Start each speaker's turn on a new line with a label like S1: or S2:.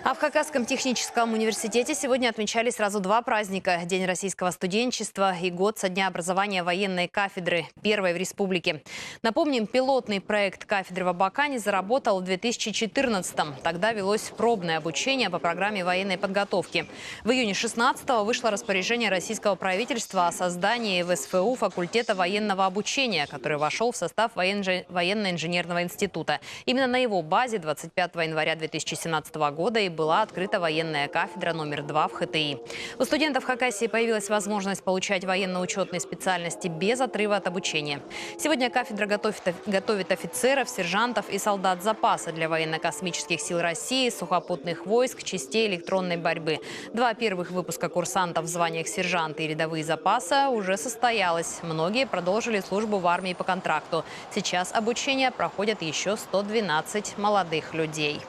S1: А в Хакасском техническом университете сегодня отмечали сразу два праздника – День российского студенчества и год со дня образования военной кафедры, первой в республике. Напомним, пилотный проект кафедры в Абакане заработал в 2014-м. Тогда велось пробное обучение по программе военной подготовки. В июне 2016-го вышло распоряжение российского правительства о создании в СФУ факультета военного обучения, который вошел в состав военно-инженерного института. Именно на его базе 25 января 2017 года и была открыта военная кафедра номер 2 в ХТИ. У студентов Хакасии появилась возможность получать военно-учетные специальности без отрыва от обучения. Сегодня кафедра готовит офицеров, сержантов и солдат запаса для военно-космических сил России, сухопутных войск, частей электронной борьбы. Два первых выпуска курсантов в званиях сержанта и рядовые запаса уже состоялось. Многие продолжили службу в армии по контракту. Сейчас обучение проходят еще 112 молодых людей.